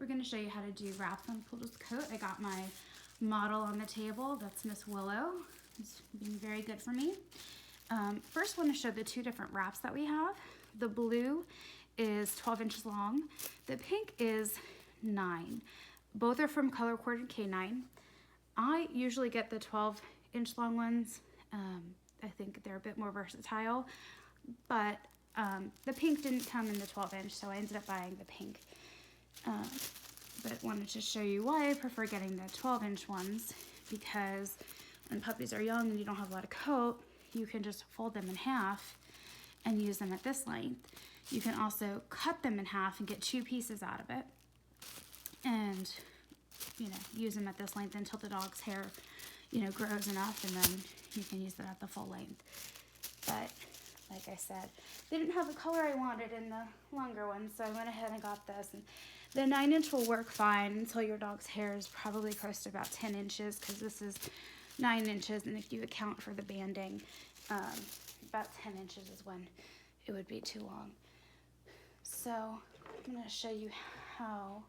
we're going to show you how to do wraps on Poodle's coat. I got my model on the table. That's Miss Willow. It's been very good for me. First, I want to show the two different wraps that we have. The blue is 12 inches long. The pink is 9. Both are from Color Corded K9. I usually get the 12-inch long ones. I think they're a bit more versatile, but the pink didn't come in the 12-inch, so I ended up buying the pink. But I wanted to show you why I prefer getting the 12-inch ones, because when puppies are young and you don't have a lot of coat, you can just fold them in half and use them at this length. You can also cut them in half and get 2 pieces out of it, and use them at this length until the dog's hair grows enough, and then you can use it at the full length. But like I said, they didn't have the color I wanted in the longer ones, so I went ahead and got this. And the 9-inch will work fine until your dog's hair is probably close to about 10 inches, because this is 9 inches, and if you account for the banding, about 10 inches is when it would be too long. So I'm going to show you how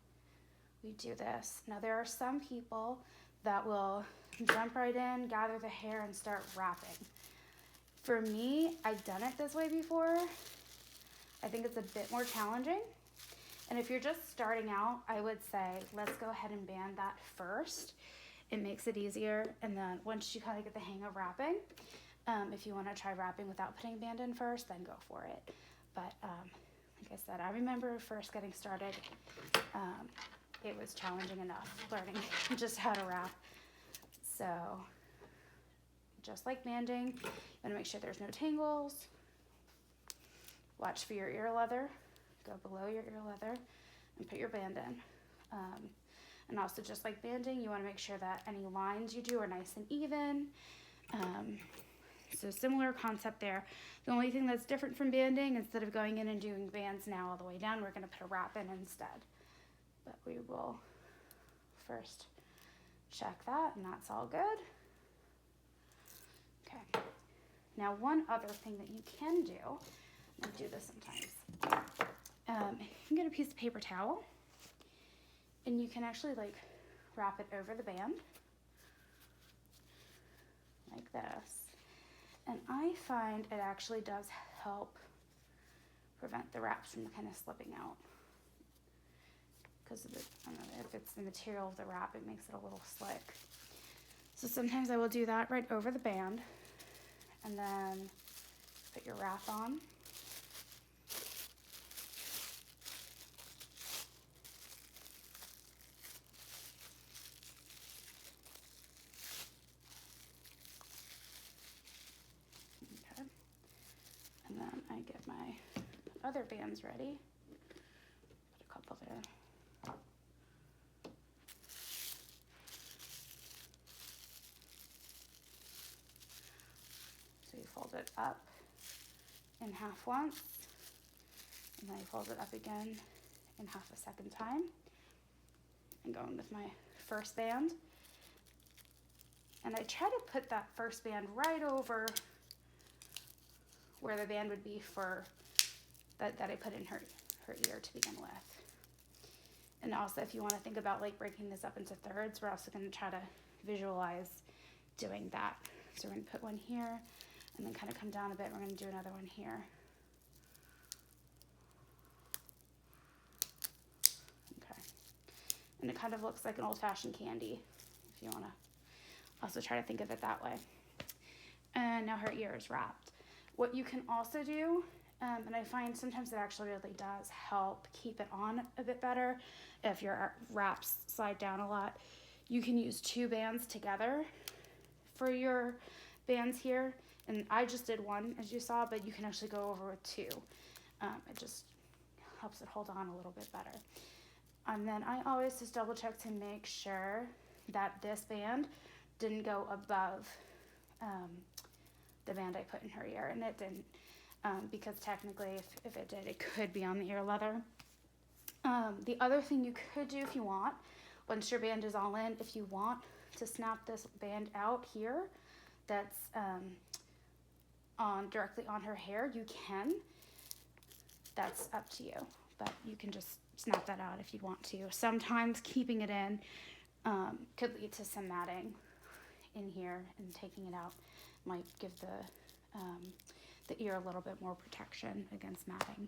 we do this. Now, there are some people that will jump right in, gather the hair, and start wrapping. For me, I've done it this way before. I think it's a bit more challenging. And if you're just starting out, I would say let's go ahead and band that first. It makes it easier. And then once you kind of get the hang of wrapping, if you want to try wrapping without putting band in first, then go for it. But like I said, I remember first getting started, it was challenging enough learning just how to wrap. So just like banding, you want to make sure there's no tangles. Watch for your ear leather. Go below your ear leather and put your band in. And also, just like banding, you want to make sure that any lines you do are nice and even. So similar concept there. The only thing that's different from banding, instead of going in and doing bands now all the way down, we're going to put a wrap in instead. But we will first check that, and that's all good. Okay. Now, one other thing that you can do, I do this sometimes, you can get a piece of paper towel, and you can actually wrap it over the band like this. And I find it actually does help prevent the wraps from kind of slipping out. Because of I don't know, if it's the material of the wrap, it makes it a little slick. So sometimes I will do that right over the band, and then put your wrap on. Okay. And then I get my other bands ready. Put a couple there. So you fold it up in half once, and then you fold it up again in half a second time. And going with my first band. And I try to put that first band right over where the band would be for that I put in her ear to begin with. And also, if you want to think about breaking this up into thirds, we're also going to try to visualize doing that. So we're going to put one here, and then kind of come down a bit. We're going to do another one here. Okay. And it kind of looks like an old-fashioned candy, if you want to also try to think of it that way. And now her ear is wrapped. What you can also do, and I find sometimes it actually really does help keep it on a bit better if your wraps slide down a lot, you can use 2 bands together for your bands here. And I just did one, as you saw, but you can actually go over with 2. It just helps it hold on a little bit better. And then I always just double check to make sure that this band didn't go above the band I put in her ear, and it didn't, because technically if it did, it could be on the ear leather. The other thing you could do if you want, once your band is all in, if you want to snap this band out here that's directly on her hair, you can. That's up to you. but you can just snap that out if you want to. Sometimes keeping it in could lead to some matting in here, and taking it out might give the ear a little bit more protection against matting.